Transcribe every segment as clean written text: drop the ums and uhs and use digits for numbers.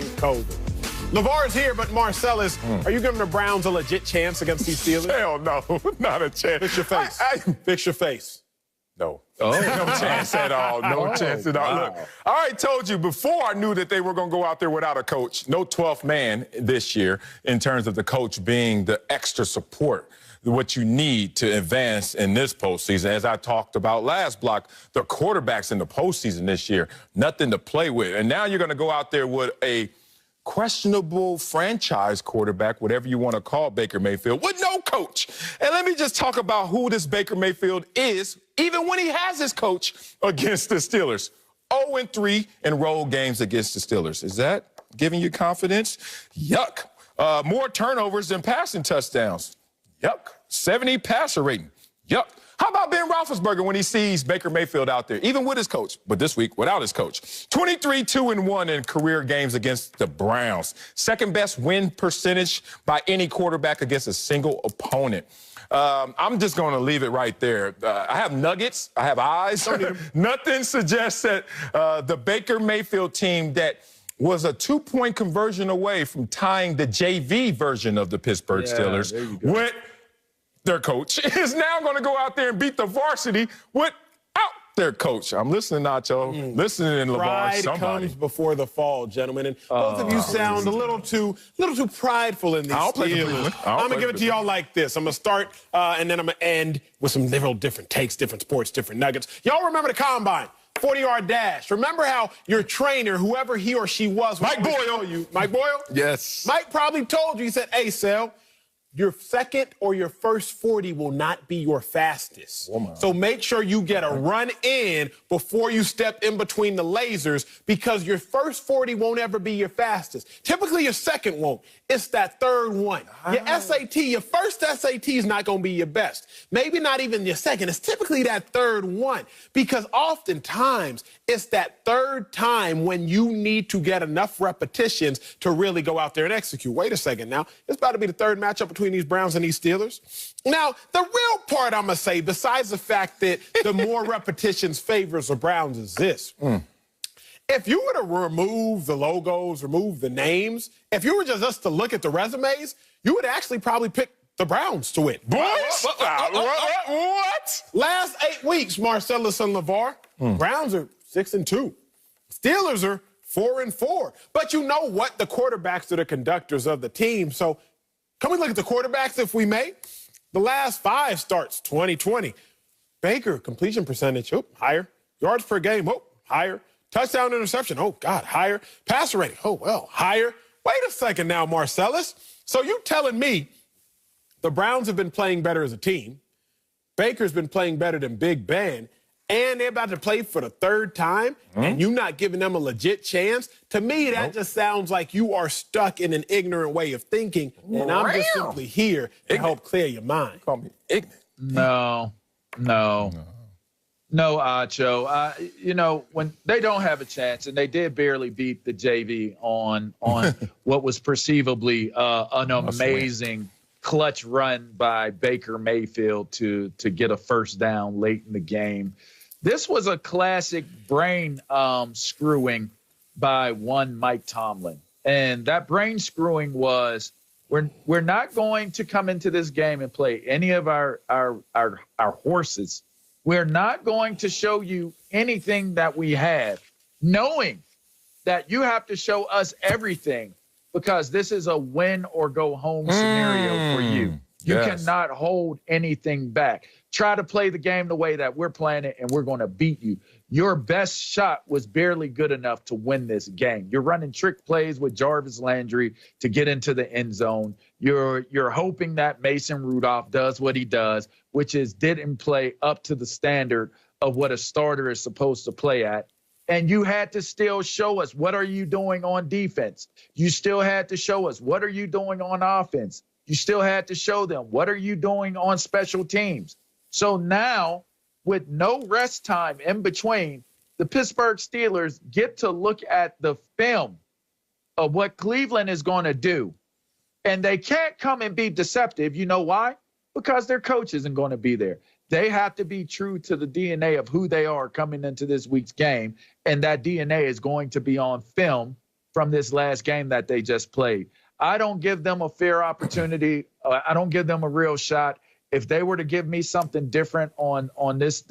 thank COVID. LeVar's here, but Marcellus, are you giving the Browns a legit chance against these Steelers? Hell no, not a chance. Fix your face. Fix your face. No. Oh. No chance at all. No chance at all. Wow. Look, I already told you before I knew that they were going to go out there without a coach. No 12th man this year in terms of the coach being the extra support, what you need to advance in this postseason. As I talked about last block, the quarterbacks in the postseason this year, nothing to play with. And now you're going to go out there with a questionable franchise quarterback, whatever you want to call Baker Mayfield, with no coach. And let me just talk about who this Baker Mayfield is, even when he has his coach against the Steelers. 0-3 in road games against the Steelers. Is that giving you confidence? Yuck. More turnovers than passing touchdowns. Yuck. 70 passer rating. Yuck. How about Ben Roethlisberger when he sees Baker Mayfield out there, even with his coach, but this week without his coach? 23-2-1 in career games against the Browns. Second best win percentage by any quarterback against a single opponent. I'm just going to leave it right there. I have nuggets. I have eyes. Nothing suggests that the Baker Mayfield team that was a 2-point conversion away from tying the JV version of the Pittsburgh Steelers with their coach is now going to go out there and beat the varsity without their coach. I'm listening, Nacho. Listening, LeVar. Pride comes before the fall, gentlemen. And both of you sound a little too prideful in these Steelers. I'm going to give it to y'all like this. I'm going to start, and then I'm going to end with some different takes, different sports, different nuggets. Y'all remember the Combine? 40-yard dash. Remember how your trainer, whoever he or she was, Mike Boyle. Mike Boyle? Yes. Mike probably told you, he said, hey, Sel, your second or your first 40 will not be your fastest. So make sure you get a run in before you step in between the lasers, because your first 40 won't ever be your fastest. Typically, your second won't. It's that third one. Your SAT, your first SAT is not going to be your best. Maybe not even your second. It's typically that third one, because oftentimes it's that third time when you need to get enough repetitions to really go out there and execute. Wait a second now. It's about to be the third matchup between these Browns and these Steelers. Now, the real part I'm going to say, besides the fact that the more repetitions favors the Browns, is this. If you were to remove the logos, remove the names, if you were just to look at the resumes, you would actually probably pick the Browns to win. What? Last 8 weeks, Marcellus and LeVar, Browns are 6-2. Steelers are 4-4. But you know what? The quarterbacks are the conductors of the team. So can we look at the quarterbacks, if we may? The last 5 starts, 20-20. Baker, completion percentage, higher. Yards per game, higher. Touchdown, interception, God, higher. Passer rating, higher. Wait a second now, Marcellus. So you telling me the Browns have been playing better as a team, Baker's been playing better than Big Ben, and they're about to play for the third time, and you not giving them a legit chance? To me, that just sounds like you are stuck in an ignorant way of thinking, and I'm just simply here to help clear your mind. Call me ignorant. No, Acho. You know, when they don't have a chance, and they did barely beat the JV on what was perceivably an amazing clutch run by Baker Mayfield to get a first down late in the game. This was a classic brain screwing by one Mike Tomlin. And that brain screwing was, we're not going to come into this game and play any of our horses. We're not going to show you anything that we have, knowing that you have to show us everything, because this is a win or go home scenario for you. You cannot hold anything back. Try to play the game the way that we're playing it, and we're going to beat you. Your best shot was barely good enough to win this game. You're running trick plays with Jarvis Landry to get into the end zone. You're hoping that Mason Rudolph does what he does, which is didn't play up to the standard of what a starter is supposed to play at. And you had to still show us, what are you doing on defense? You still had to show us, what are you doing on offense? You still had to show them, what are you doing on special teams? So now, with no rest time in between, the Pittsburgh Steelers get to look at the film of what Cleveland is going to do. And they can't come and be deceptive. You know why? Because their coach isn't going to be there. They have to be true to the DNA of who they are coming into this week's game, and that DNA is going to be on film from this last game that they just played. I don't give them a fair opportunity. I don't give them a real shot. If they were to give me something different on this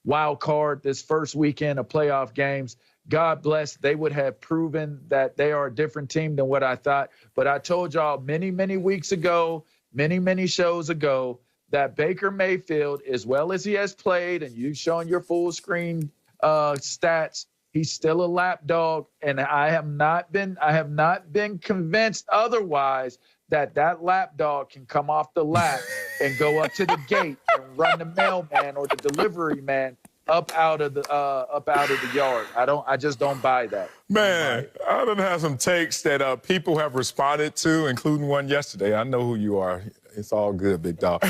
wild card, this first weekend of playoff games, God bless, they would have proven that they are a different team than what I thought. But I told y'all many, many weeks ago, many shows ago, that Baker Mayfield, as well as he has played, and you've shown your full screen stats, he's still a lapdog, and I have not been convinced otherwise that lapdog can come off the lap and go up to the gate and run the mailman or the delivery man up out of the yard. I just don't buy that. Man, I done have some takes that people have responded to, including one yesterday. I know who you are. It's all good, big dog.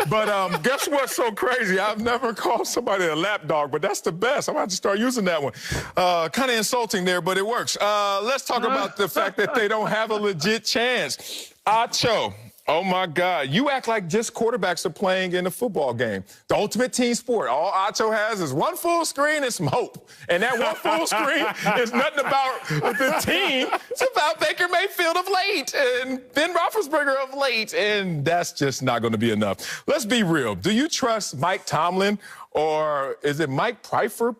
But guess what's so crazy? I've never called somebody a lapdog, but that's the best. I'm about to start using that one. Kind of insulting there, but it works. Let's talk about the fact that they don't have a legit chance. Acho. Oh, my God. You act like just quarterbacks are playing in a football game. The ultimate team sport. All Acho has is one full screen and some hope. And that one full screen is nothing about the team. It's about Baker Mayfield of late and Ben Roethlisberger of late. And that's just not going to be enough. Let's be real. Do you trust Mike Tomlin? Or is it Mike Prefer,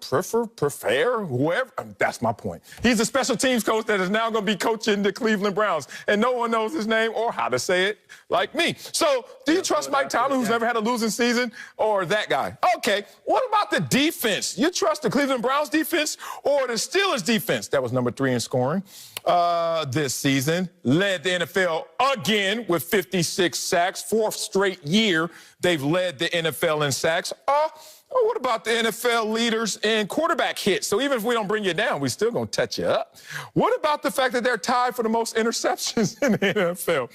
whoever? That's my point. He's a special teams coach that is now going to be coaching the Cleveland Browns, and no one knows his name or how to say it like me. So do you trust Mike Tomlin, who's never had a losing season, or that guy? Okay, what about the defense? You trust the Cleveland Browns defense or the Steelers defense? That was number 3 in scoring this season. Led the NFL again with 56 sacks. 4th straight year they've led the NFL in sacks. Or what about the NFL leaders in quarterback hits? So even if we don't bring you down, we still going to touch you up. What about the fact that they're tied for the most interceptions in the NFL?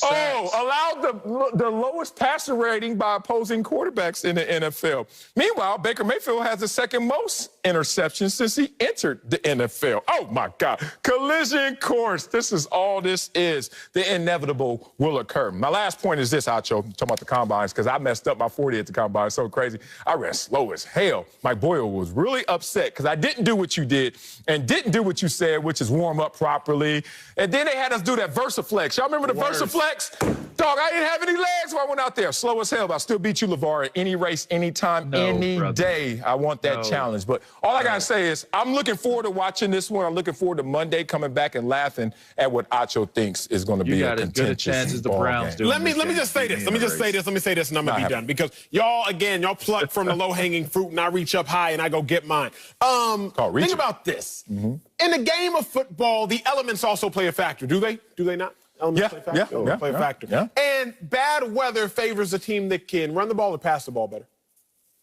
Allowed the lowest passer rating by opposing quarterbacks in the NFL. Meanwhile, Baker Mayfield has the 2nd most interceptions since he entered the NFL. Oh, my God. Collision course. This is all this is. The inevitable will occur. My last point is this, Acho, talking about the combines, because I messed up my 40 at the combine. It's so crazy. I ran slow as hell. Mike Boyle was really upset because I didn't do what you did and didn't do what you said, which is warm up properly. And then they had us do that VersaFlex. Y'all remember the VersaFlex? Dog, I didn't have any legs when I went out there. Slow as hell, but I still beat you, LeVar, at any race, anytime, any day. I want that challenge. But all I got to say is I'm looking forward to watching this one. I'm looking forward to Monday coming back and laughing at what Acho thinks is going to be a contentious good a chance as the Browns do. Let me just say this. Let me say this, and I'm going to be done. Because y'all pluck from the low-hanging fruit, and I reach up high, and I go get mine. Think about this. In a game of football, the elements also play a factor. Do they? Do they not? Elements play a factor. Yeah. And bad weather favors a team that can run the ball or pass the ball better.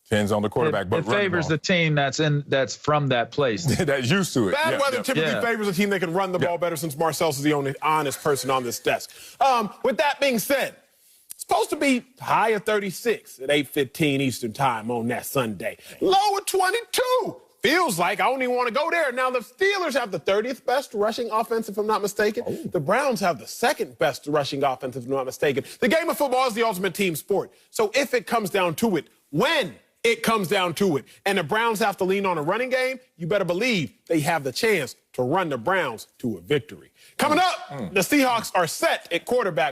Depends on the quarterback, but it favors the team that's from that place. That's used to it. Bad weather typically favors a team that can run the ball better, since Marcel's is the only honest person on this desk. With that being said, it's supposed to be high of 36 at 8:15 Eastern time on that Sunday. Low of 22. Feels like I don't even want to go there. Now, the Steelers have the 30th best rushing offense, if I'm not mistaken. The Browns have the 2nd best rushing offense, if I'm not mistaken. The game of football is the ultimate team sport. So if it comes down to it, when it comes down to it, and the Browns have to lean on a running game, you better believe they have the chance to run the Browns to a victory. Coming up, the Seahawks are set at quarterback.